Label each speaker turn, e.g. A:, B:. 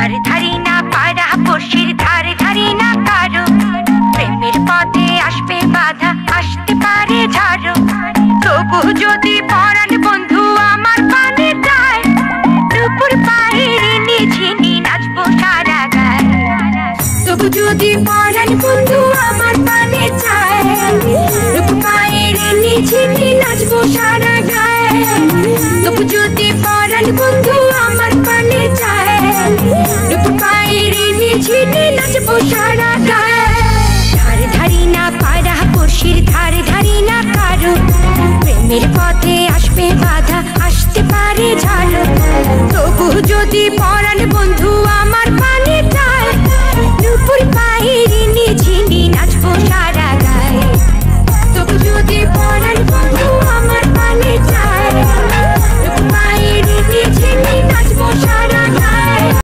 A: ধারে ধারি না পাড়া পড়শির ধারে ধারি না কারো প্রেমের পথে আসবে বাধা আসতে পারে ঝড় তবু যদি পরাণ বন্ধু আমার পানে যায় দুপুর পায়ের নিঝিনি নাচবো সারা গায়ে তবু যদি পরাণ বন্ধু আমার পানে যায় দুপুর পায়ের নিঝিনি নাচবো সারা গায়ে তবু যদি পরাণ বন্ধু আমার পানে যায় দুপুর পায়ের নিঝিনি নাচবো সারা গায়ে ধারে ধারি না পাড়া পড়শির ধারে ধারি না কারো প্রেমের পথে আসবে বাধা আসতে পারে ঝড় তবু যদি পরাণ বন্ধু